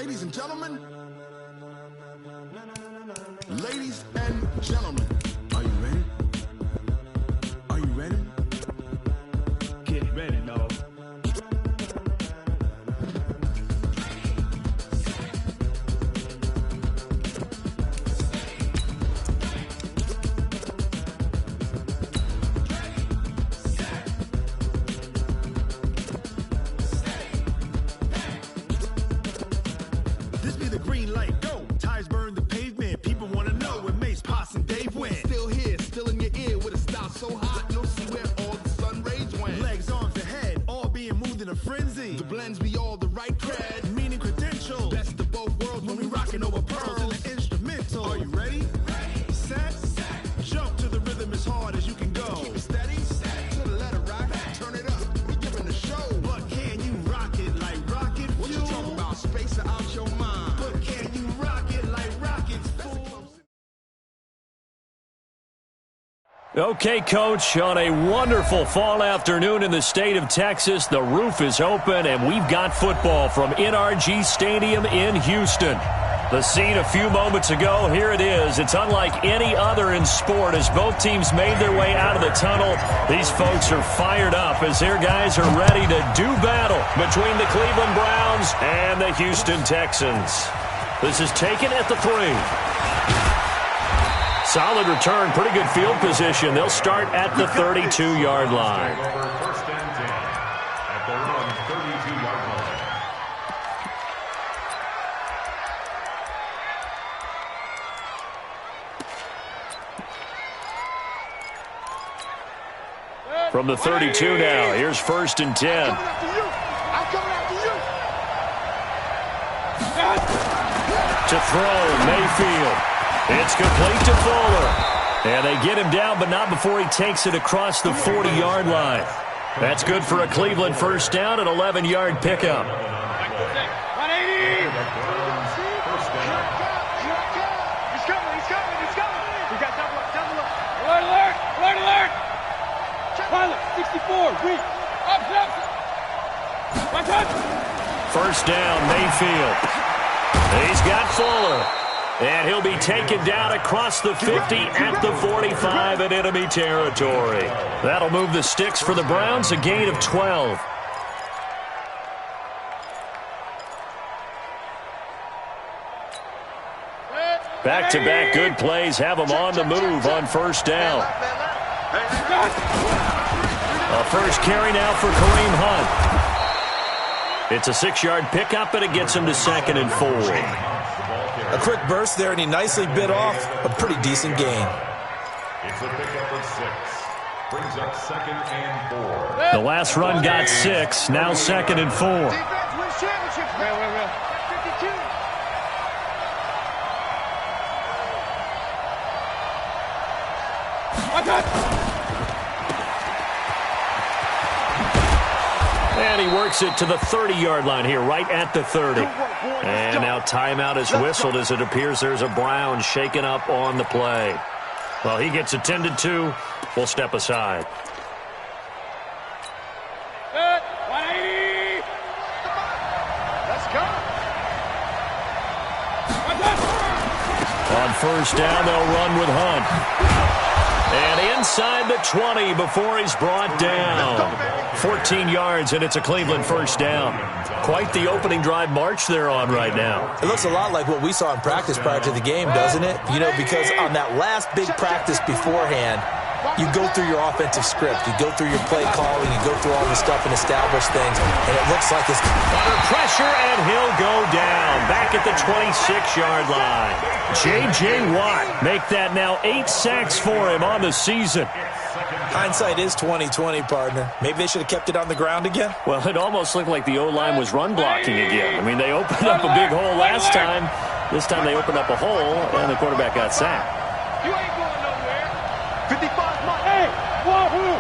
Ladies and gentlemen, ladies and gentlemen, are you ready? Are you ready? Get ready, no. This be the green light, go. Tires burn the pavement. People want to know where Mace, Poss, and Dave went. Still here, still in your ear with a style so hot, you'll see where all the sun rays went. Legs, arms, and head, all being moved in a frenzy. The blends be all the right cred, meaning credentials. Best of both worlds when we rockin' over pearls in the instrumental. Are you ready? Ready. Set. Jump to the rhythm as hard as you can go. Keep it steady. To the letter rock. Turn it up. We giving the show. But can you rock it like rocket fuel? What you talking about? Space out your mind. But can you rock it like rockets, fool? Okay, Coach, on a wonderful fall afternoon in the state of Texas, the roof is open, and we've got football from NRG Stadium in Houston. The scene a few moments ago, here it is. It's unlike any other in sport as both teams made their way out of the tunnel. These folks are fired up as their guys are ready to do battle between the Cleveland Browns and the Houston Texans. This is taken at the 3. Solid return, pretty good field position. They'll start at the 32-yard line. First and 10 at the 32-yard line. From the 32 now, here's first and 10. I'm coming after you. To throw, Mayfield. It's complete to Fuller. And they get him down, but not before he takes it across the 40-yard line. That's good for a Cleveland first down, an 11-yard pickup. 180! He's coming! We got double up. Alert! Pilot, 64, weak. Up. One touch. First down, Mayfield. He's got Fuller. And he'll be taken down across the 50 at the 45 in enemy territory. That'll move the sticks for the Browns, a gain of 12. Back-to-back good plays have them on the move on first down. A first carry now for Kareem Hunt. It's a 6-yard pickup, and it gets him to 2nd and 4. A quick burst there, and he nicely bit off a pretty decent gain. It's a pickup of 6. Brings up 2nd and 4. The last run got 6, now 2nd and 4. Defense wins championships. Real. 52. One touch. And he works it to the 30-yard line here, right at the 30. And now timeout is whistled as it appears there's a Brown shaken up on the play. Well, he gets attended to. We'll step aside. 180. Let's go. On first down, they'll run with Hunt. And inside the 20 before he's brought down. 14 yards, and it's a Cleveland first down. Quite the opening drive march they're on right now. It looks a lot like what we saw in practice prior to the game, doesn't it? You know, because on that last big practice beforehand, you go through your offensive script. You go through your play calling. You go through all this stuff and establish things. And it looks like it's under pressure, and he'll go down. Back at the 26-yard line. J.J. Watt make that now 8 sacks for him on the season. hindsight is 20/20, partner. Maybe they should have kept it on the ground again. Well, it almost looked like the O-line was run blocking again. I mean, they opened up a big hole last time. This time they opened up a hole, and the quarterback got sacked. You ain't going nowhere. 55 miles. Hey, wahoo!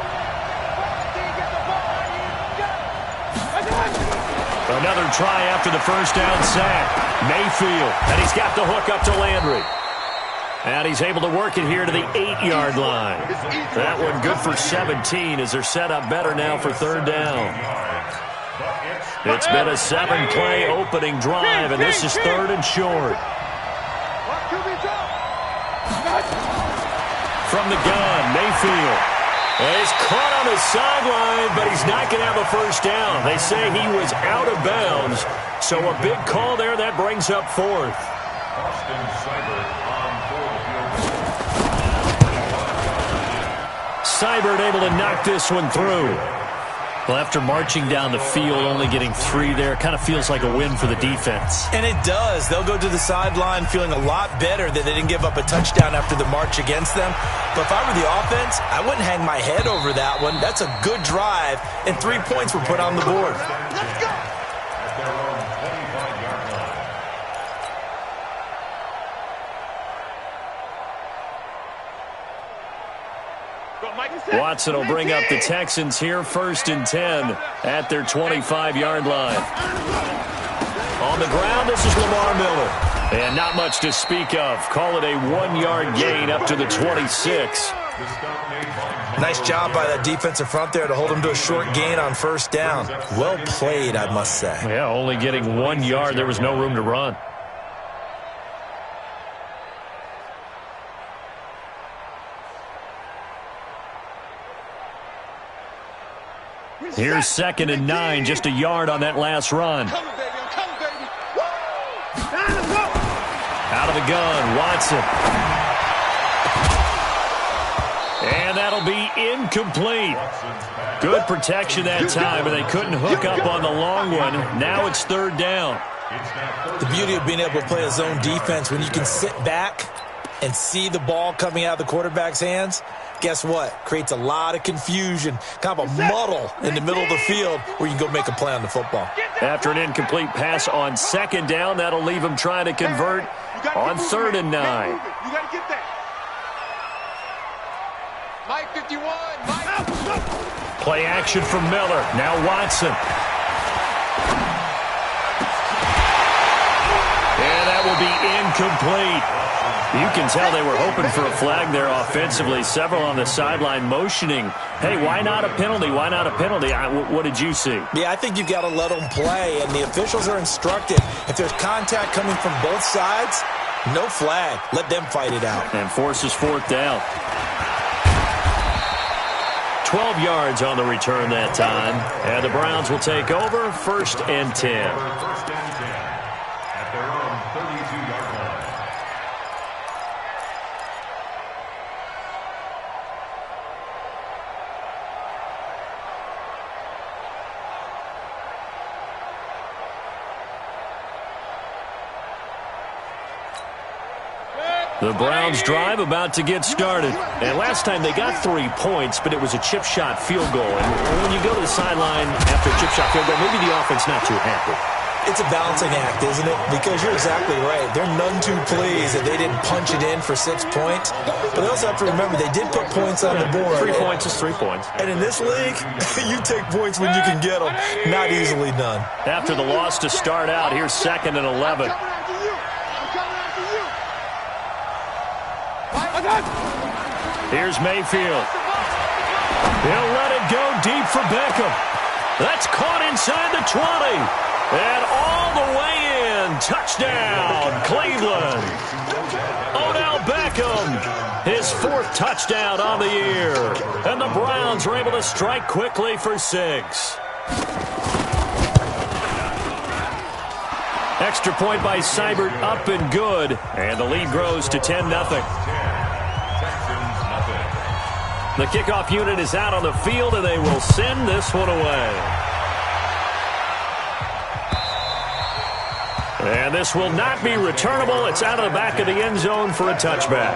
Another try after the first down sack. Mayfield, and he's got the hook up to Landry. And he's able to work it here to the 8-yard line. That one good for 17 as they're set up better now for third down. It's been a 7-play opening drive, and this is 3rd and short. From the gun, Mayfield. He's caught on the sideline, but he's not going to have a first down. They say he was out of bounds, so a big call there. That brings up 4th. Seibert able to knock this one through. Well, after marching down the field, only getting 3 there, kind of feels like a win for the defense. And it does. They'll go to the sideline feeling a lot better that they didn't give up a touchdown after the march against them. But if I were the offense, I wouldn't hang my head over that one. That's a good drive, and 3 points were put on the board. Let's go! At their own 25-yard line. Watson will bring up the Texans here, 1st and 10 at their 25-yard line. On the ground, this is Lamar Miller. And not much to speak of. Call it a 1-yard gain up to the 26. Nice job by that defensive front there to hold them to a short gain on 1st down. Well played, I must say. Yeah, only getting 1 yard. There was no room to run. Here's 2nd and 9, just a yard on that last run. Out of the gun, Watson. And that'll be incomplete. Good protection that time, and they couldn't hook up on the long one. Now it's 3rd down. The beauty of being able to play a zone defense, when you can sit back and see the ball coming out of the quarterback's hands, guess what? Creates a lot of confusion, kind of a muddle in the middle of the field where you can go make a play on the football. After an incomplete pass on 2nd down, that'll leave him trying to convert on 3rd and 9. You got to get that. Mike 51. Mike. Play action from Miller. Now Watson. And that will be incomplete. You can tell they were hoping for a flag there offensively. Several on the sideline motioning, hey, why not a penalty? Why not a penalty? What did you see? Yeah, I think you've got to let them play, and the officials are instructed. If there's contact coming from both sides, no flag. Let them fight it out. And forces 4th down. 12 yards on the return that time. And the Browns will take over, 1st and 10. 1st and 10 at their own 32-yard line. The Browns drive about to get started. And last time they got 3 points, but it was a chip shot field goal. And when you go to the sideline after a chip shot field goal, maybe the offense not too happy. It's a balancing act, isn't it? Because you're exactly right. They're none too pleased that they didn't punch it in for 6 points. But they also have to remember they did put points on the board. 3 points is 3 points. And in this league, you take points when you can get them. Not easily done. After the loss to start out, here's 2nd and 11. Here's Mayfield. He'll let it go deep for Beckham. That's caught inside the 20. And all the way in. Touchdown, Cleveland. Odell Beckham, his 4th touchdown on the year. And the Browns are able to strike quickly for 6. Extra point by Seibert, up and good. And the lead grows to 10-0. The kickoff unit is out on the field, and they will send this one away. And this will not be returnable. It's out of the back of the end zone for a touchback.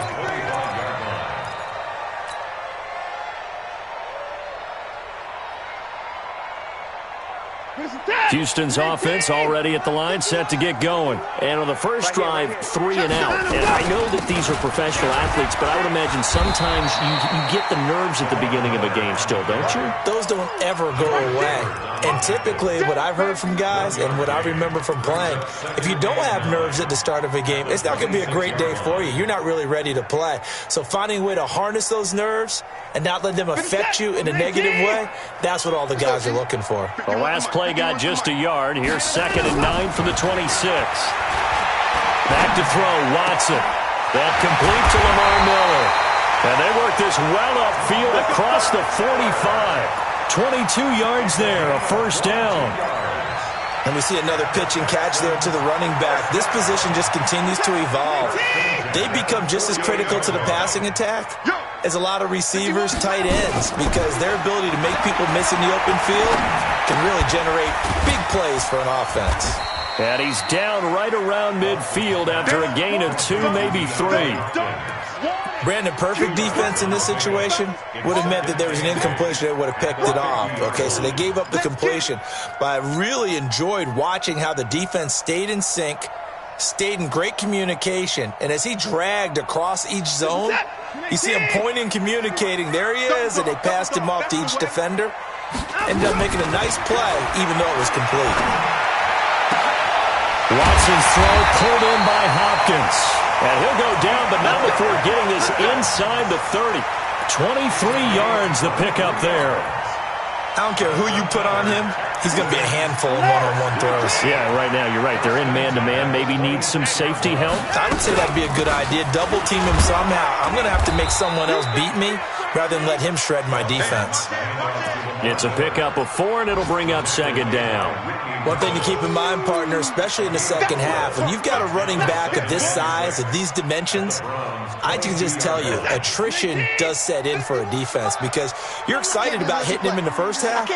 Houston's offense already at the line, set to get going. And on the first drive, 3 and out. And I know that these are professional athletes, but I would imagine sometimes you get the nerves at the beginning of a game still, don't you? Those don't ever go away. And typically, what I've heard from guys and what I remember from playing, if you don't have nerves at the start of a game, it's not going to be a great day for you. You're not really ready to play. So finding a way to harness those nerves and not let them affect you in a negative way, that's what all the guys are looking for. The last play got just a yard. Here's 2nd and 9 from the 26. Back to throw, Watson. That complete to Lamar Miller. And they work this well upfield across the 45. 22 yards there, a first down. And we see another pitch and catch there to the running back. This position just continues to evolve. They become just as critical to the passing attack as a lot of receivers, tight ends, because their ability to make people miss in the open field can really generate big plays for an offense. And he's down right around midfield after a gain of 2, maybe 3. Brandon, perfect defense in this situation would have meant that there was an incompletion that would have picked it off. Okay, so they gave up the completion. But I really enjoyed watching how the defense stayed in sync, stayed in great communication, and as he dragged across each zone, you see him pointing, communicating. There he is, and they passed him off to each defender. Ended up making a nice play, even though it was complete. Watson's throw pulled in by Hopkins. And he'll go down, but not before getting this inside the 30. 23 yards the pickup there. I don't care who you put on him. He's going to be a handful of one-on-one throws. Yeah, right now you're right. They're in man-to-man. Maybe need some safety help. I would say that'd be a good idea. Double team him somehow. I'm going to have to make someone else beat me rather than let him shred my defense. It's a pickup of 4, and it'll bring up 2nd down. One thing to keep in mind, partner, especially in the second half, when you've got a running back of this size, of these dimensions, I can just tell you, attrition does set in for a defense because you're excited about hitting him in the first half.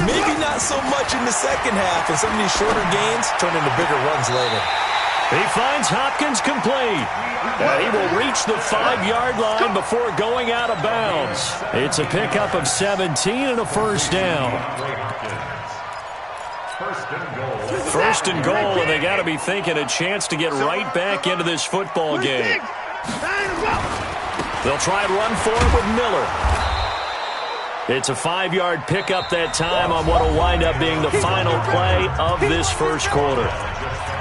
Maybe not so much in the second half, and some of these shorter gains turn into bigger runs later. He finds Hopkins complete. And he will reach the 5-yard line before going out of bounds. It's a pickup of 17 and a first down. First and goal, and they got to be thinking a chance to get right back into this football game. They'll try and run for it with Miller. It's a 5-yard pickup that time on what will wind up being the final play of this first quarter.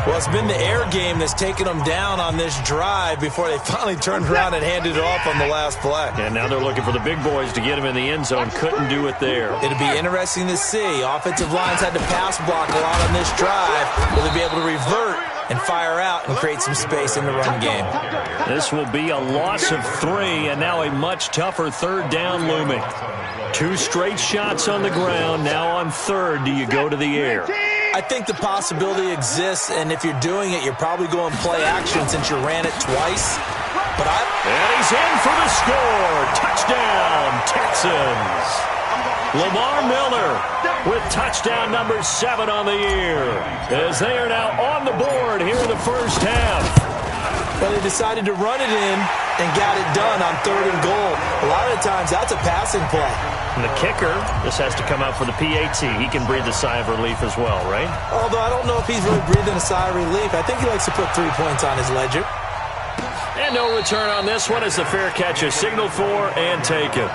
Well, it's been the air game that's taken them down on this drive before they finally turned around and handed it off on the last play. And now they're looking for the big boys to get him in the end zone. Couldn't do it there. It'll be interesting to see. Offensive lines had to pass block a lot on this drive. Will they be able to revert and fire out and create some space in the run game? This will be a loss of 3, and now a much tougher 3rd down looming. 2 straight shots on the ground. Now on 3rd, do you go to the air? I think the possibility exists, and if you're doing it, you're probably going play action since you ran it twice. And he's in for the score. Touchdown, Texans. Lamar Miller with touchdown number 7 on the year, as they are now on the board here in the first half. Well, they decided to run it in and got it done on 3rd and goal. A lot of the times, that's a passing play. And the kicker, this has to come out for the PAT. He can breathe a sigh of relief as well, right? Although I don't know if he's really breathing a sigh of relief. I think he likes to put 3 points on his ledger. And no return on this one as the fair catch is signaled for and taken.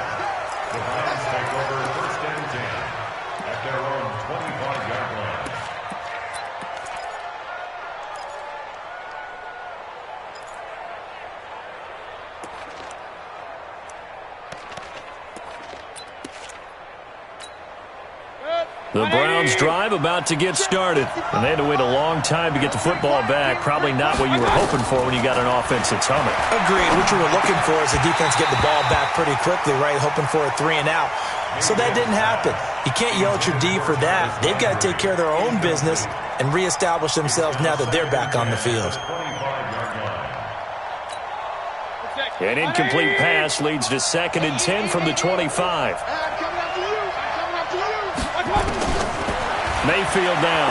The Browns drive about to get started. And they had to wait a long time to get the football back. Probably not what you were hoping for when you got an offense that's humming. Agreed. What you were looking for is the defense get the ball back pretty quickly, right? Hoping for a 3 and out. So that didn't happen. You can't yell at your D for that. They've got to take care of their own business and reestablish themselves now that they're back on the field. An incomplete pass leads to 2nd and 10 from the 25. Mayfield now.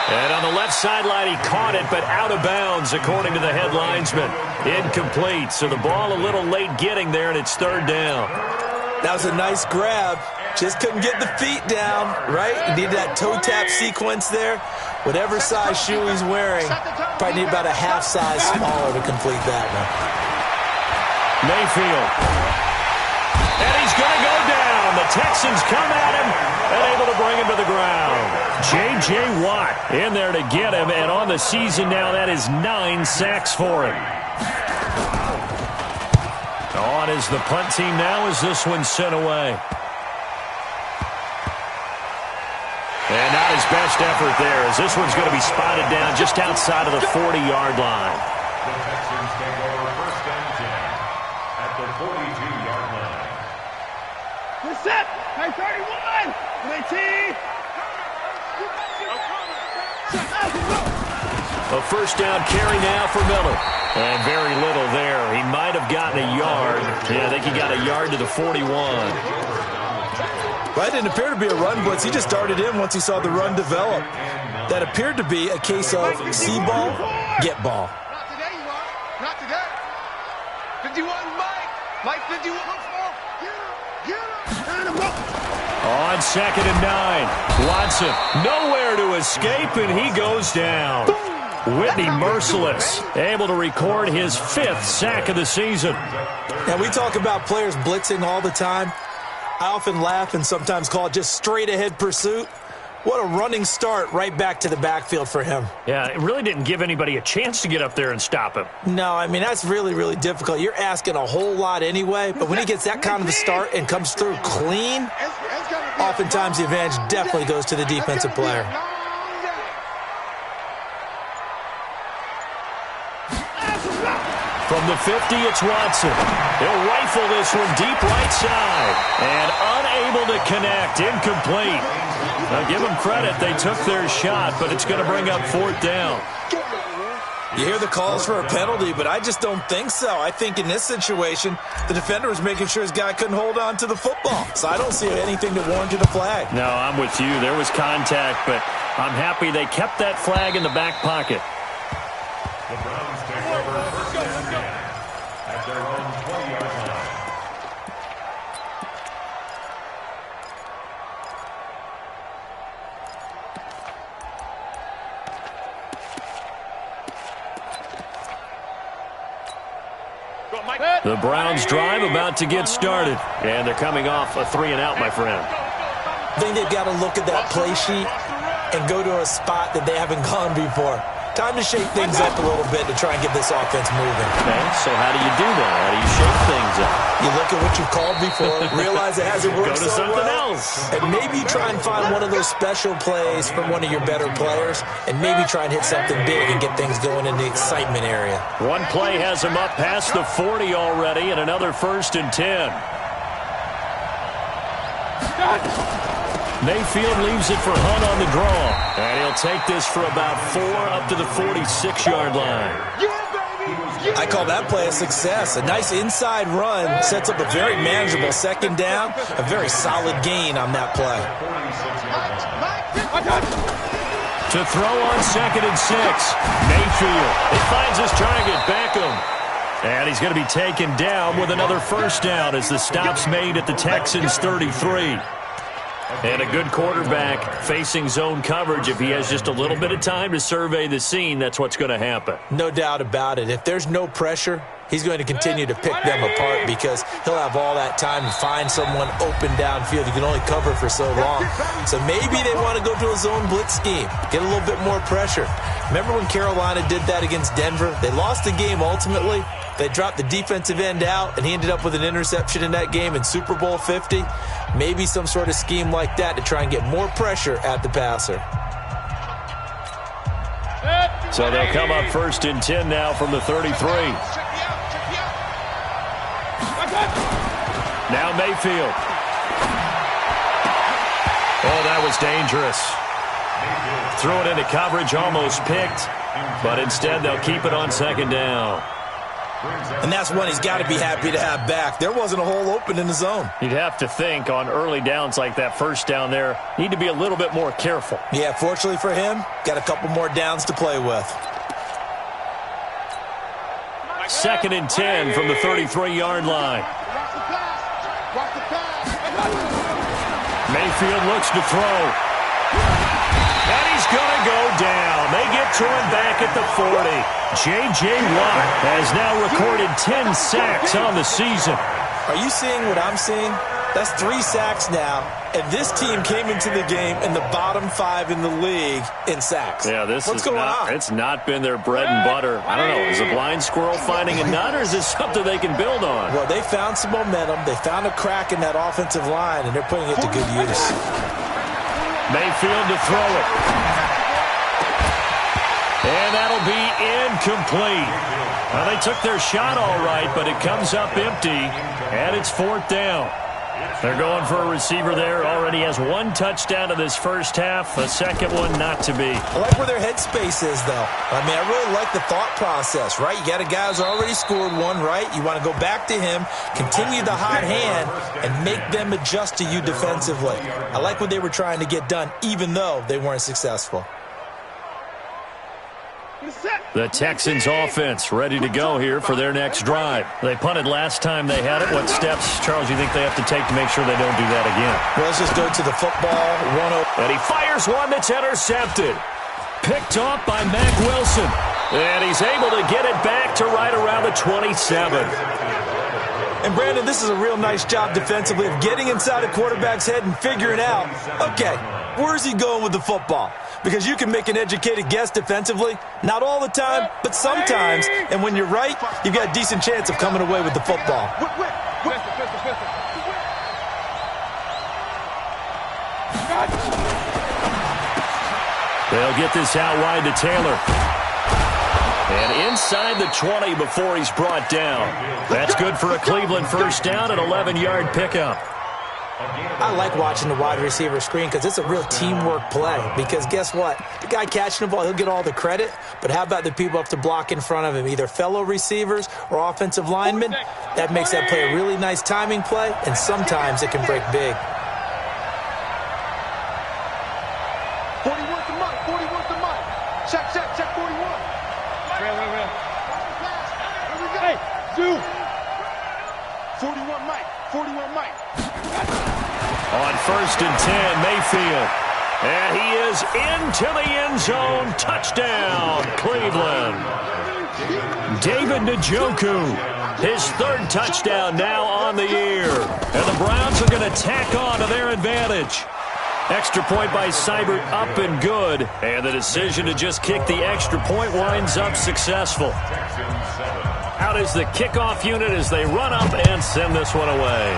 And on the left sideline, he caught it, but out of bounds, according to the head linesman. Incomplete, so the ball a little late getting there, and it's 3rd down. That was a nice grab. Just couldn't get the feet down, right? You need that toe tap sequence there. Whatever size shoe he's wearing, probably need about a half size smaller to complete that one. Mayfield. And he's going to go down. down. The Texans come at him and able to bring him to the ground. J.J. Watt in there to get him, and on the season now, that is 9 sacks for him. On is the punt team now as this one's sent away. And not his best effort there, as this one's going to be spotted down just outside of the 40-yard line. The Texans take over first and 10 at the 42-yard line. We're set. Hey, 31. A first down carry now for Miller. And very little there. He might have gotten a yard. Yeah, I think he got a yard to the 41. Well, it didn't appear to be a run blitz. He just darted in once he saw the run develop. That appeared to be a case of see ball, get ball. Not today, you are. Not today. 51, Mike. Mike 51. Get him. On 2nd and 9. Watson nowhere to escape, and he goes down. Whitney merciless, able to record his 5th sack of the season. Now, we talk about players blitzing all the time. I often laugh and sometimes call it just straight-ahead pursuit. What a running start right back to the backfield for him. Yeah, it really didn't give anybody a chance to get up there and stop him. No, I mean, that's really, really difficult. You're asking a whole lot anyway, but when he gets that kind of a start and comes through clean, oftentimes the advantage definitely goes to the defensive player. From the 50, it's Watson. He'll rifle this one deep right side. And unable to connect. Incomplete. Now, give them credit. They took their shot, but it's going to bring up 4th down. You hear the calls for a penalty, but I just don't think so. I think in this situation, the defender was making sure his guy couldn't hold on to the football. So I don't see anything to warrant a flag. No, I'm with you. There was contact, but I'm happy they kept that flag in the back pocket. The Browns take over first and 10 at their own 20-yard line. The Browns drive about to get started. And they're coming off a 3-and-out, my friend. I think they've got to look at that play sheet and go to a spot that they haven't gone before. Time to shake things up a little bit to try and get this offense moving. Okay, so how do you do that? How do you shake things up? You look at what you've called before, realize it hasn't worked Go to so something well, else. and maybe try and find one of those special plays from one of your better players, and maybe try and hit something big and get things going in the excitement area. One play has him up past the 40 already, and another 1st and 10. Mayfield leaves it for Hunt on the draw. And he'll take this for about 4 up to the 46-yard line. I call that play a success. A nice inside run sets up a very manageable 2nd down. A very solid gain on that play. To throw on 2nd and 6. Mayfield. He finds his target, Beckham. And he's going to be taken down with another 1st down as the stop's made at the Texans' 33. And a good quarterback facing zone coverage. If he has just a little bit of time to survey the scene, that's what's going to happen. No doubt about it. If there's no pressure, he's going to continue to pick them apart because he'll have all that time to find someone open downfield. You can only cover for so long. So maybe they want to go to a zone blitz scheme, get a little bit more pressure. Remember when Carolina did that against Denver? They lost the game ultimately. They dropped the defensive end out, and he ended up with an interception in that game in Super Bowl 50. Maybe some sort of scheme like that to try and get more pressure at the passer. So they'll come up 1st and 10 now from the 33. Now Mayfield. Oh, that was dangerous. Threw it into coverage, almost picked. But instead, they'll keep it on 2nd down. And that's one he's got to be happy to have back. There wasn't a hole open in the zone. You'd have to think on early downs like that 1st down there, need to be a little bit more careful. Yeah, fortunately for him, got a couple more downs to play with. 2nd and 10 from the 33-yard line. Mayfield looks to throw. And he's going to go down. They get to him back at the 40. J.J. Watt has now recorded 10 sacks on the season. Are you seeing what I'm seeing? That's 3 sacks now, and this team came into the game in the bottom 5 in the league in sacks. Yeah, What's going on? It's not been their bread and butter. I don't know. Is a blind squirrel finding a nut, or is this something they can build on? Well, they found some momentum. They found a crack in that offensive line, and they're putting it to good use. Mayfield to throw it. And that'll be incomplete. Well, they took their shot all right, but it comes up empty, and it's 4th down. They're going for a receiver there. Already has 1 touchdown in this first half. A second one not to be. I like where their headspace is, though. I mean, I really like the thought process, right? You got a guy who's already scored 1, right? You want to go back to him, continue the hot hand, and make them adjust to you defensively. I like what they were trying to get done, even though they weren't successful. The Texans offense ready to go here for their next drive. They punted last time they had it. What steps, Charles, you think they have to take to make sure they don't do that again? Well, let's just go to the football. 1-0. And he fires one that's intercepted. Picked off by Mack Wilson. And he's able to get it back to right around the 27. And, Brandon, this is a real nice job defensively of getting inside a quarterback's head and figuring out, okay, where's he going with the football? Because you can make an educated guess defensively. Not all the time, but sometimes. And when you're right, you've got a decent chance of coming away with the football. They'll get this out wide to Taylor. And inside the 20 before he's brought down. That's good for a Cleveland first down, an 11-yard pickup. I like watching the wide receiver screen because it's a real teamwork play. Because guess what? The guy catching the ball, he'll get all the credit. But how about the people up to block in front of him, either fellow receivers or offensive linemen? That makes that play a really nice timing play, and sometimes it can break big. 41 to Mike. 41 to Mike. Check 41. Real. Hey, Zoo. 41 Mike. 41 Mike. On 1st and 10, Mayfield. And he is into the end zone. Touchdown, Cleveland. David Njoku, his 3rd touchdown now on the year. And the Browns are going to tack on to their advantage. Extra point by Seibert, up and good. And the decision to just kick the extra point winds up successful. Out is the kickoff unit as they run up and send this one away.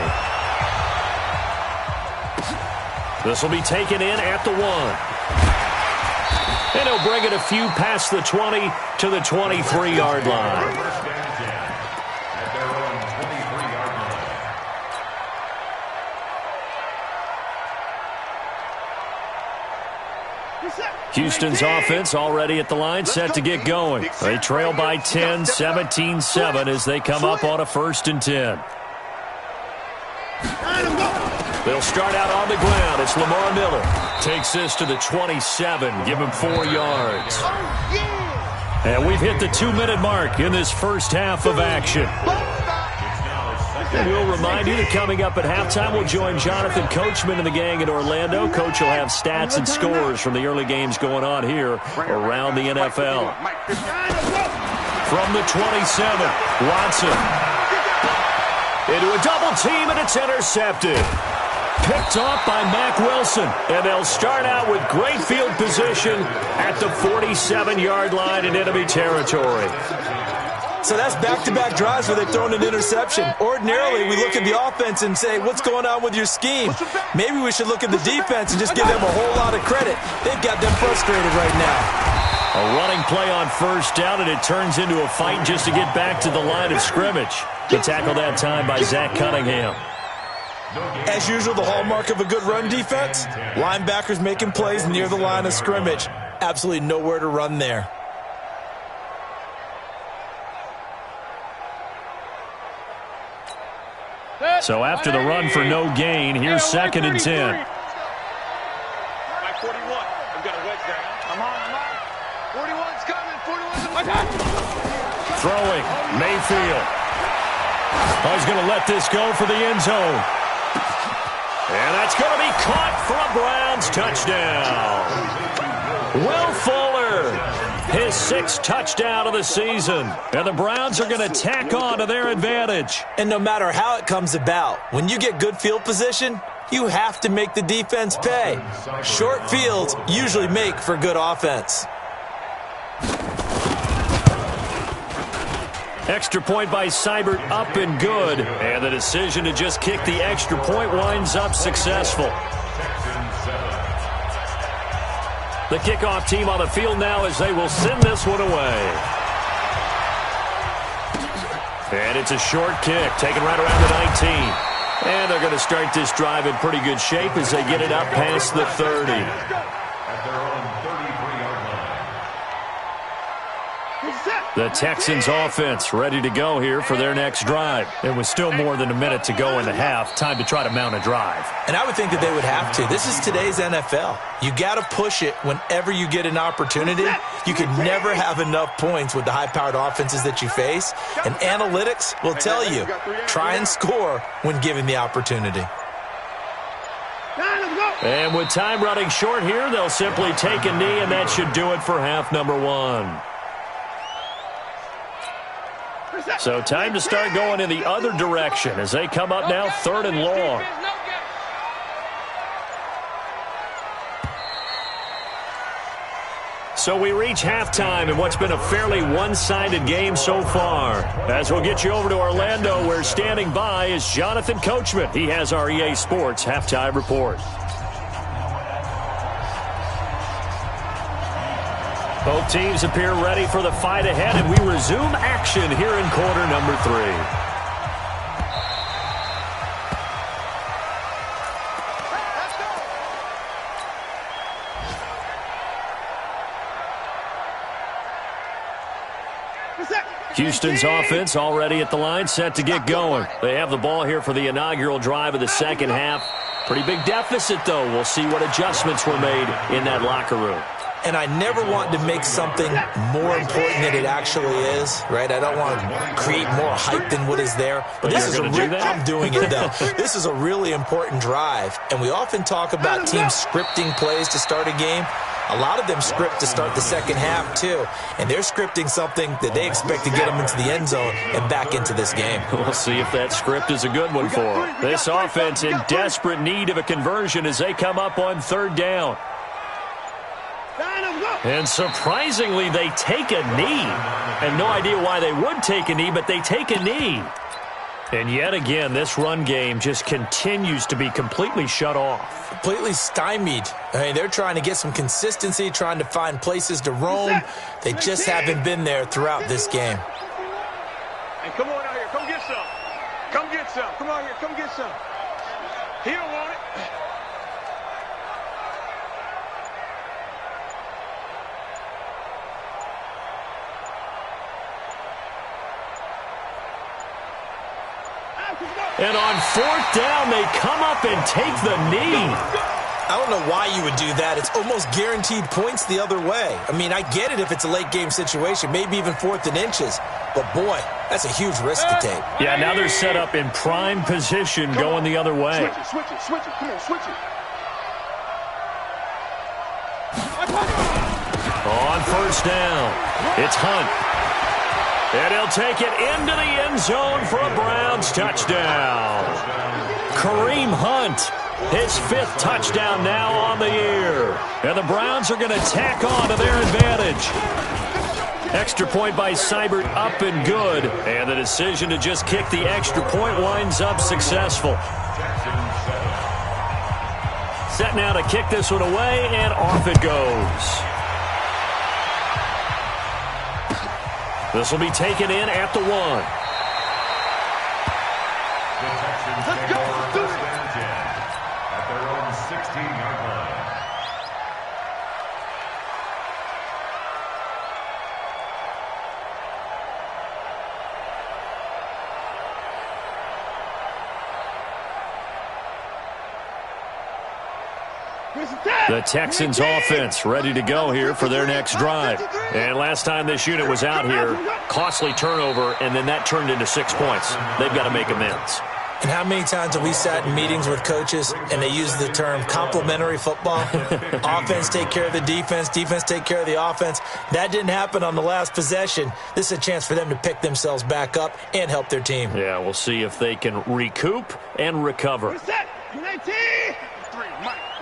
This will be taken in at the 1. And he'll bring it a few past the 20 to the 23-yard line. Houston's offense already at the line, set to get going. They trail by 10, 17-7 as they come up on a 1st and 10. They'll start out on the ground. It's Lamar Miller. Takes this to the 27. Give him 4 yards. And we've hit the 2-minute mark in this first half of action. And we'll remind you that coming up at halftime, we'll join Jonathan Coachman and the gang in Orlando. Coach will have stats and scores from the early games going on here around the NFL. From the 27, Watson. Into a double team, and it's intercepted. Picked off by Mack Wilson. And they'll start out with great field position at the 47-yard line in enemy territory. So that's back-to-back drives where they've thrown an interception. Ordinarily, we look at the offense and say, what's going on with your scheme? Maybe we should look at the defense and just give them a whole lot of credit. They've got them frustrated right now. A running play on 1st down, and it turns into a fight just to get back to the line of scrimmage. The tackle that time by Zach Cunningham. As usual, the hallmark of a good run defense, linebackers making plays near the line of scrimmage. Absolutely nowhere to run there. So after the run for no gain, here's 2nd and 10. Mike 41. I've got a wedge down. I'm on. 41's coming. 41's Throwing, Mayfield. Oh, he's going to let this go for the end zone. And that's going to be caught for a Browns touchdown. Will Fuller, his sixth touchdown of the season. And the Browns are going to tack on to their advantage. And no matter how it comes about, when you get good field position, you have to make the defense pay. Short fields usually make for good offense. Extra point by Seibert, up and good. And the decision to just kick the extra point winds up successful. The kickoff team on the field now as they will send this one away. And it's a short kick, taken right around the 19. And they're going to start this drive in pretty good shape as they get it up past the 30. At their own 33-yard line. The Texans offense ready to go here for their next drive. It was still more than a minute to go in the half. Time to try to mount a drive. And I would think that they would have to. This is today's NFL. You got to push it whenever you get an opportunity. You can never have enough points with the high-powered offenses that you face. And analytics will tell you, try and score when given the opportunity. And with time running short here, they'll simply take a knee, and that should do it for half number one. So time to start going in the other direction as they come up now 3rd and long. So we reach halftime in what's been a fairly one-sided game so far. As we'll get you over to Orlando, where standing by is Jonathan Coachman. He has our EA Sports halftime report. Both teams appear ready for the fight ahead, and we resume action here in quarter number 3. Houston's offense already at the line, set to get going. They have the ball here for the inaugural drive of the second half. Pretty big deficit, though. We'll see what adjustments were made in that locker room. And I never want to make something more important than it actually is, right? I don't want to create more hype than what is there. But this is I'm doing it, though. This is a really important drive. And we often talk about teams scripting plays to start a game. A lot of them script to start the second half, too. And they're scripting something that they expect to get them into the end zone and back into this game. We'll see if that script is a good one for them. This offense in desperate need of a conversion as they come up on 3rd down. And surprisingly, they take a knee. I have no idea why they would take a knee, but they take a knee. And yet again, this run game just continues to be completely shut off. Completely stymied. I mean, they're trying to get some consistency, trying to find places to roam. They just haven't been there throughout this game. And come on out here. Come get some. Come get some. Come on here. Come get some. He don't want it. And on 4th down, they come up and take the knee. I don't know why you would do that. It's almost guaranteed points the other way. I mean, I get it if it's a late game situation, maybe even 4th and inches. But, boy, that's a huge risk to take. Yeah, now they're set up in prime position going the other way. Switch it. Come on, switch it. On 1st down, it's Hunt. And he'll take it into the end zone for a Browns touchdown. Kareem Hunt, his 5th touchdown now on the year. And the Browns are going to tack on to their advantage. Extra point by Seibert, up and good. And the decision to just kick the extra point winds up successful. Set now to kick this one away, and off it goes. This will be taken in at the 1. The Texans take over first and 10 at their own 16-yard line. The Texans offense ready to go here for their next drive. And last time this unit was out here, costly turnover, and then that turned into 6 points. They've got to make amends. And how many times have we sat in meetings with coaches and they use the term complementary football? Offense take care of the defense, defense take care of the offense. That didn't happen on the last possession. This is a chance for them to pick themselves back up and help their team. Yeah, we'll see if they can recoup and recover. Set. 19. 3.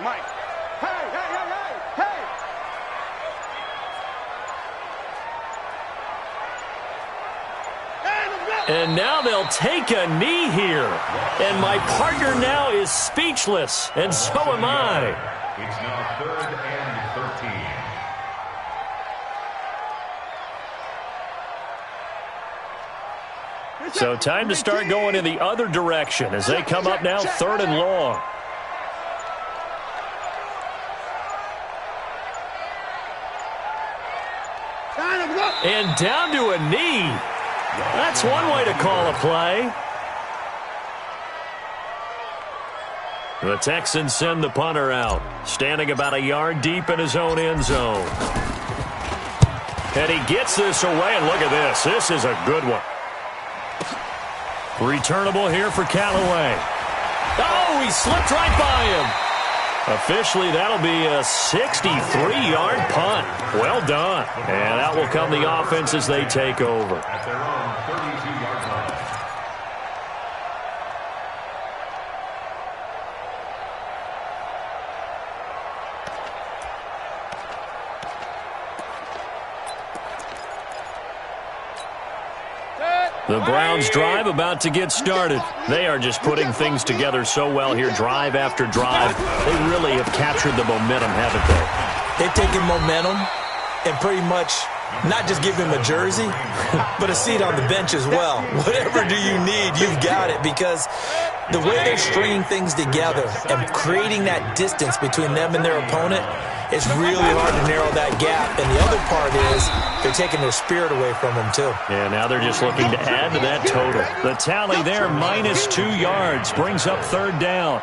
Mike. Hey. And now they'll take a knee here. And my partner now is speechless, and so am I. It's now 3rd and 13. So time to start going in the other direction as they come up now 3rd and long. And down to a knee. That's one way to call a play. The Texans send the punter out, standing about a yard deep in his own end zone. And he gets this away, and look at this. This is a good one. Returnable here for Callaway. Oh, he slipped right by him. Officially, that'll be a 63-yard punt. Well done. And out will come the offense as they take over. At their own 32-yard line. The Browns drive about to get started. They are just putting things together so well here, drive after drive. They really have captured the momentum, haven't they? They've taken momentum and pretty much not just give him a jersey, but a seat on the bench as well. Whatever do you need, you've got it, because the way they're stringing things together and creating that distance between them and their opponent, it's really hard to narrow that gap. And the other part is they're taking their spirit away from them, too. Yeah, now they're just looking to add to that total. The tally there, -2 yards, brings up 3rd down.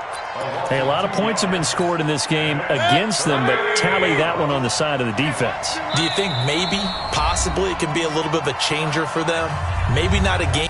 Hey, a lot of points have been scored in this game against them, but tally that one on the side of the defense. Do you think maybe, possibly, it can be a little bit of a changer for them? Maybe not a game.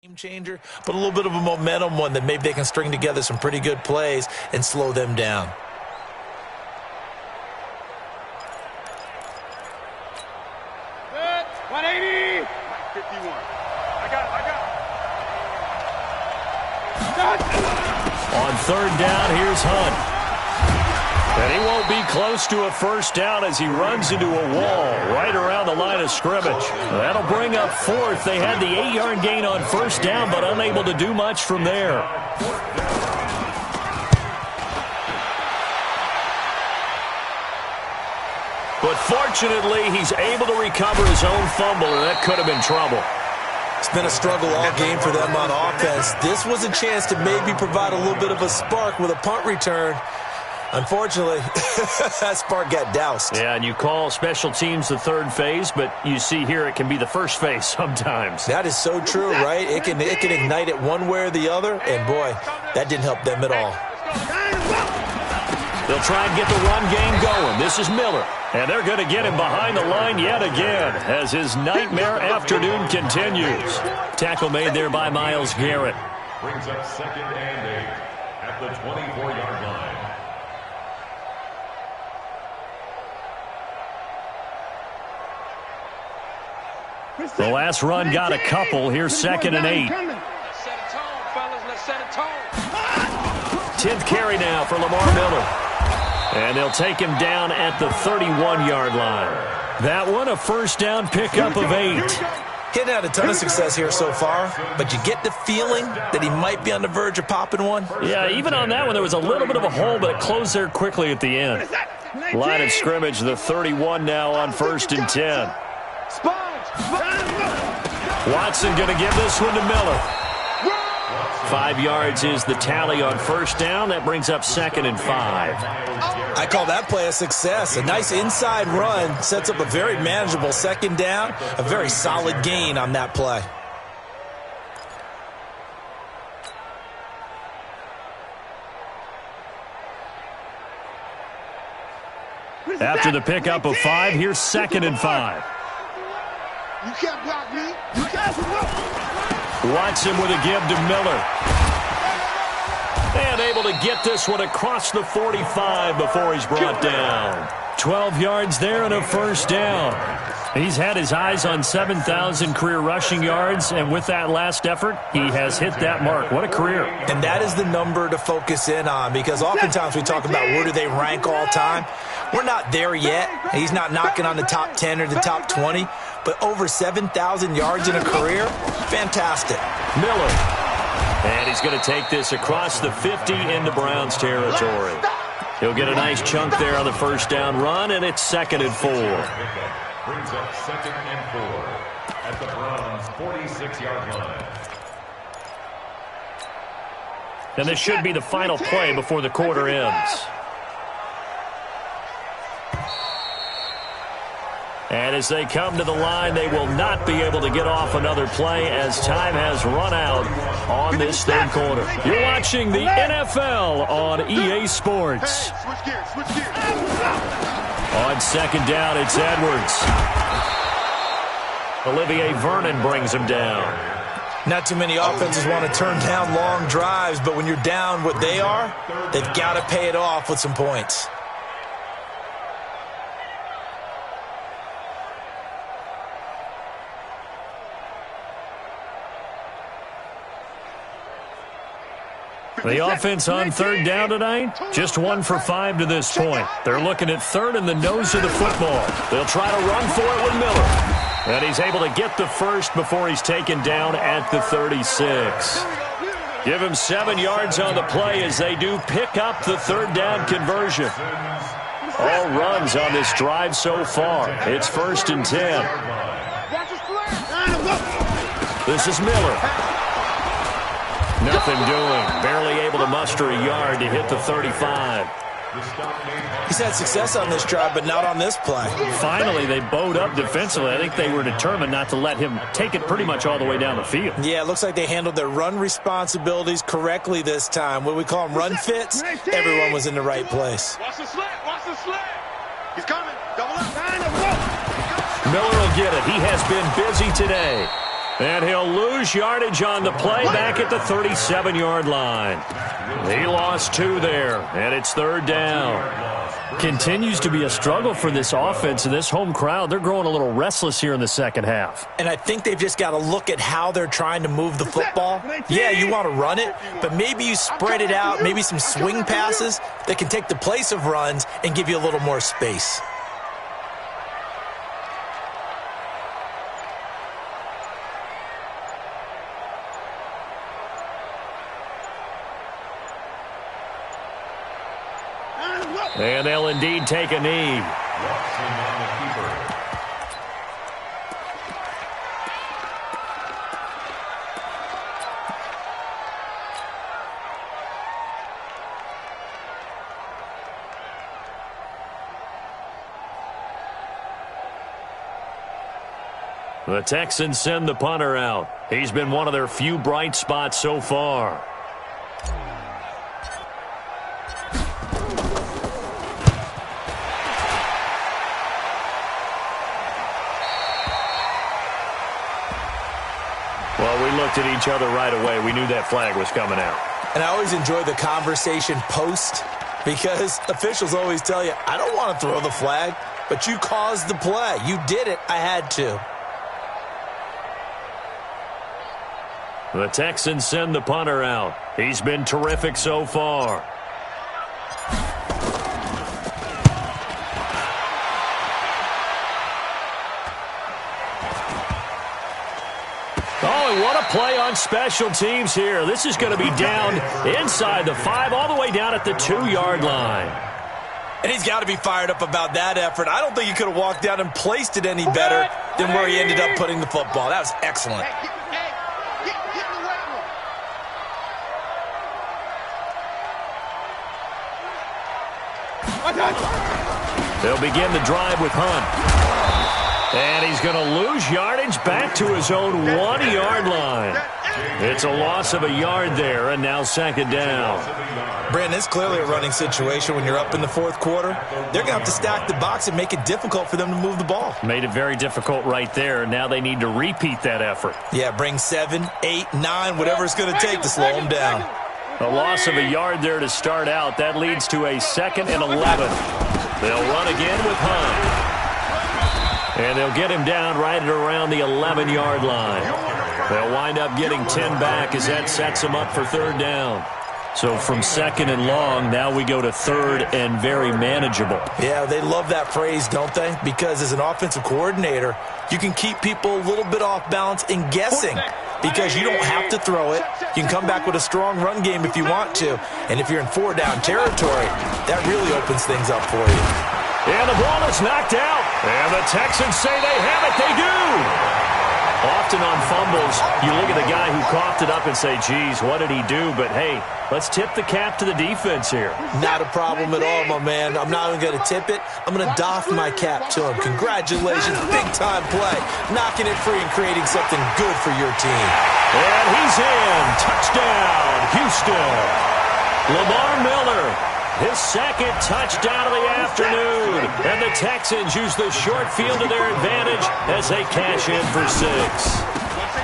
Game changer, but a little bit of a momentum one that maybe they can string together some pretty good plays and slow them down. Good. 180. 51. I got it. On 3rd down, here's Hunt. And he won't be close to a 1st down as he runs into a wall right around the line of scrimmage. That'll bring up 4th. They had the 8-yard gain on 1st down, but unable to do much from there. But fortunately, he's able to recover his own fumble, and that could have been trouble. It's been a struggle all game for them on offense. This was a chance to maybe provide a little bit of a spark with a punt return. Unfortunately, that spark got doused. Yeah, and you call special teams the third phase, but you see here it can be the first phase sometimes. That is so true, right? It can ignite it one way or the other, and boy, that didn't help them at all. They'll try and get the run game going. This is Miller, and they're going to get him behind the line yet again as his nightmare afternoon continues. Tackle made there by Myles Garrett. Brings up 2nd and 8 at the 24-yard line. The last run got a couple. Here's 2nd and 8. Let's set a tone, fellas. Let's set a tone. 10th carry now for Lamar Miller. And they'll take him down at the 31-yard line. That one a first down pickup of 8. He hadn't had a ton of success here so far, but you get the feeling that he might be on the verge of popping one. Yeah, even on that one, there was a little bit of a hole, but it closed there quickly at the end. Line of scrimmage, the 31 now on 1st and 10. Watson going to give this one to Miller. 5 yards is the tally on first down. That brings up 2nd and 5. I call that play a success. A nice inside run sets up a very manageable 2nd down. A very solid gain on that play. After the pickup of 5, here's 2nd and 5. You can't block me. You can't block. Watson with a give to Miller. And able to get this one across the 45 before he's brought down. 12 yards there and a first down. He's had his eyes on 7,000 career rushing yards, and with that last effort, he has hit that mark. What a career. And that is the number to focus in on, because oftentimes we talk about where do they rank all time. We're not there yet. He's not knocking on the top 10 or the top 20, but over 7,000 yards in a career, fantastic. Miller. And he's going to take this across the 50 into Browns territory. He'll get a nice chunk there on the first down run, and it's 2nd and 4. Brings up 2nd and 4 at the Browns' 46-yard line. And this should be the final play before the quarter ends. And as they come to the line, they will not be able to get off another play as time has run out on this third quarter. You're watching the NFL on EA Sports. Switch gears. Switch gears. On 2nd down, it's Edwards. Olivier Vernon brings him down. Not too many offenses want to turn down long drives, but when you're down what they are, they've got to pay it off with some points. The offense on 3rd down tonight, just 1 for 5 to this point. They're looking at 3rd and the nose of the football. They'll try to run for it with Miller. And he's able to get the first before he's taken down at the 36. Give him 7 yards on the play as they do pick up the 3rd down conversion. All runs on this drive so far. It's 1st and 10. This is Miller. Nothing doing. Barely able to muster a yard to hit the 35. He's had success on this drive, but not on this play. Finally, they bowed up defensively. I think they were determined not to let him take it pretty much all the way down the field. Yeah, it looks like they handled their run responsibilities correctly this time. What we call them run fits, everyone was in the right place. Watch the slant. Watch the slant. He's coming. Double up. Miller will get it. He has been busy today. And he'll lose yardage on the play back at the 37-yard line. He lost 2 there, and it's 3rd down. Continues to be a struggle for this offense and this home crowd. They're growing a little restless here in the second half. And I think they've just got to look at how they're trying to move the football. Yeah, you want to run it, but maybe you spread it out, maybe some swing passes that can take the place of runs and give you a little more space. And they'll indeed take a knee. The Texans send the punter out. He's been one of their few bright spots so far. Well, we looked at each other right away. We knew that flag was coming out. And I always enjoy the conversation post because officials always tell you, I don't want to throw the flag, but you caused the play. You did it. I had to. The Texans send the punter out. He's been terrific so far. Oh, and what a play on special teams here. This is going to be down inside the 5, all the way down at the 2-yard line. And he's got to be fired up about that effort. I don't think he could have walked down and placed it any better than where he ended up putting the football. That was excellent. They'll begin the drive with Hunt. And he's going to lose yardage back to his own 1-yard line. It's a loss of a yard there, and now second down. Brandon, it's clearly a running situation when you're up in the fourth quarter. They're going to have to stack the box and make it difficult for them to move the ball. Made it very difficult right there. Now they need to repeat that effort. Yeah, bring 7, 8, 9, whatever it's going to take to slow them down. A loss of a yard there to start out. That leads to a 2nd and 11. They'll run again with Hunt. And they'll get him down right at around the 11-yard line. They'll wind up getting 10 back as that sets them up for third down. So from 2nd and long, now we go to 3rd and very manageable. Yeah, they love that phrase, don't they? Because as an offensive coordinator, you can keep people a little bit off balance and guessing because you don't have to throw it. You can come back with a strong run game if you want to. And if you're in 4-down territory, that really opens things up for you. And the ball is knocked out. And the Texans say they have it. They do. Often on fumbles, you look at the guy who coughed it up and say, geez, what did he do? But, hey, let's tip the cap to the defense here. Not a problem at all, my man. I'm not even going to tip it. I'm going to doff my cap to him. Congratulations. Big-time play. Knocking it free and creating something good for your team. And he's in. Touchdown, Houston. Lamar Miller. His 2nd touchdown of the afternoon. And the Texans use the short field to their advantage as they cash in for 6.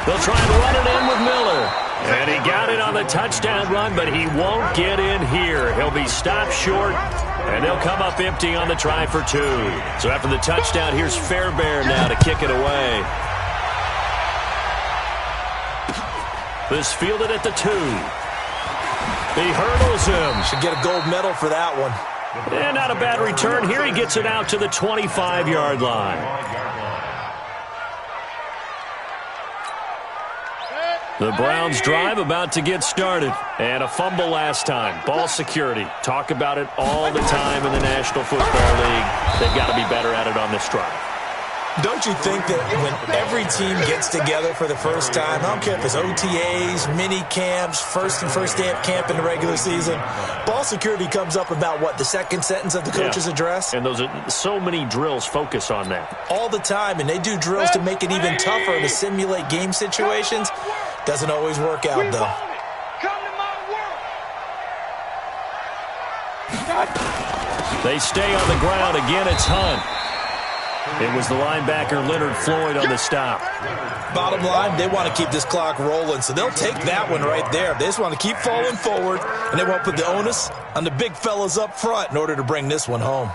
They'll try and run it in with Miller. And he got it on the touchdown run, but he won't get in here. He'll be stopped short, and they'll come up empty on the try for 2. So after the touchdown, here's Fairbairn now to kick it away. This fielded at the 2. He hurdles him. Should get a gold medal for that one. And not a bad return here. He gets it out to the 25-yard line. The Browns drive about to get started. And a fumble last time. Ball security. Talk about it all the time in the National Football League. They've got to be better at it on this drive. Don't you think that when every team gets together for the first time, I don't care if it's OTAs, mini camps, first day of camp in the regular season, ball security comes up about, what, the second sentence of the coach's address? And those are so many drills focus on that. All the time, and they do drills to make it even tougher to simulate game situations. Doesn't always work out, though. They stay on the ground. Again, it's Hunt. It was the linebacker Leonard Floyd on the stop. Bottom line, they want to keep this clock rolling, so they'll take that one right there. They just want to keep falling forward, and they want to put the onus on the big fellas up front in order to bring this one home.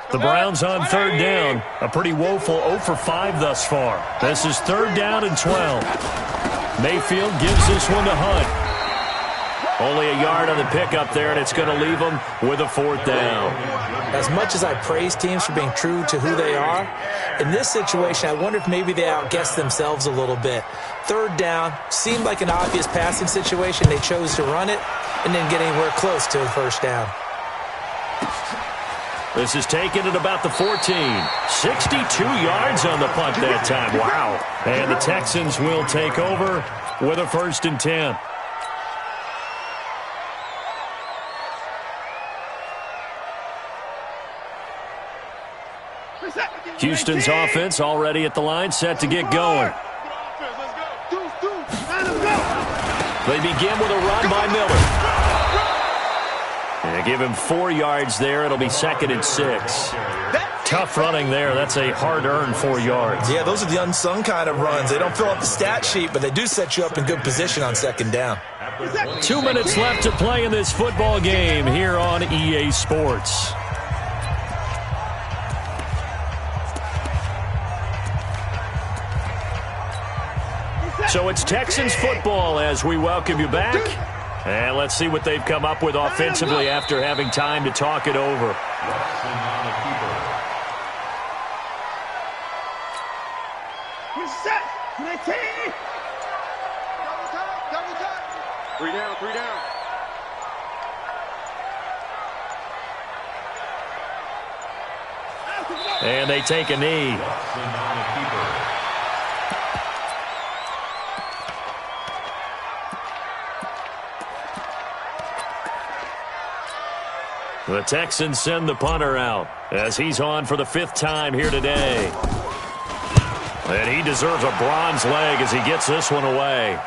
The Browns on third down. A pretty woeful 0 for 5 thus far. This is 3rd down and 12. Mayfield gives this one to Hunt. Only a yard on the pickup there, and it's going to leave them with a 4th down. As much as I praise teams for being true to who they are, in this situation, I wonder if maybe they outguessed themselves a little bit. 3rd down seemed like an obvious passing situation. They chose to run it and didn't get anywhere close to a first down. This is taken at about the 14. 62 yards on the punt that time. Wow. And the Texans will take over with a 1st and 10. Houston's offense already at the line, set to get going. They begin with a run by Miller. They give him 4 yards there. It'll be 2nd and 6. Tough running there. That's a hard-earned 4 yards. Yeah, those are the unsung kind of runs. They don't fill up the stat sheet, but they do set you up in good position on 2nd down. 2 minutes left to play in this football game here on EA Sports. So it's Texans football as we welcome you back. And let's see what they've come up with offensively after having time to talk it over. Three down, 3 down. And they take a knee. The Texans send the punter out as he's on for the 5th time here today. And he deserves a bronze leg as he gets this one away.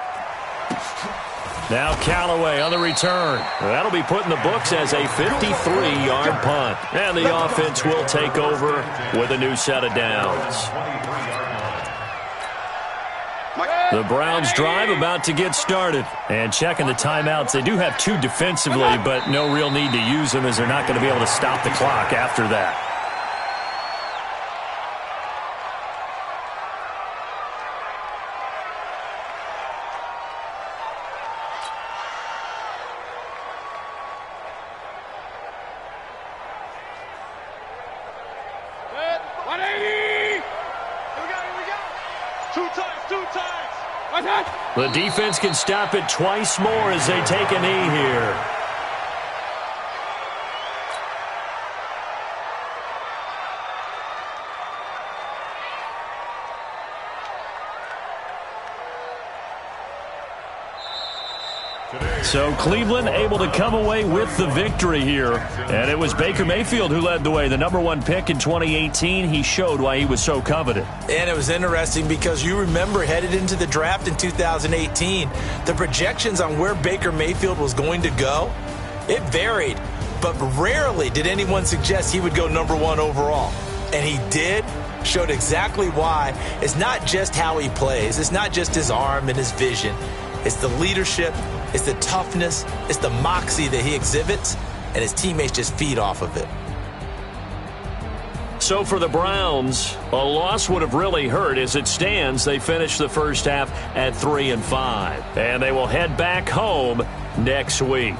Now Callaway on the return. That'll be put in the books as a 53-yard punt. And the offense will take over with a new set of downs. The Browns drive about to get started. And checking the timeouts, they do have 2 defensively, but no real need to use them as they're not going to be able to stop the clock after that. The defense can stop it twice more as they take a knee here. So Cleveland able to come away with the victory here. And it was Baker Mayfield who led the way. The #1 pick in 2018, he showed why he was so coveted. And it was interesting because you remember headed into the draft in 2018, the projections on where Baker Mayfield was going to go, it varied. But rarely did anyone suggest he would go #1 overall. And he did. Showed exactly why. It's not just how he plays. It's not just his arm and his vision. It's the leadership. It's the toughness. It's the moxie that he exhibits. And his teammates just feed off of it. So for the Browns, a loss would have really hurt. As it stands, they finished the first half at 3-5. And they will head back home next week.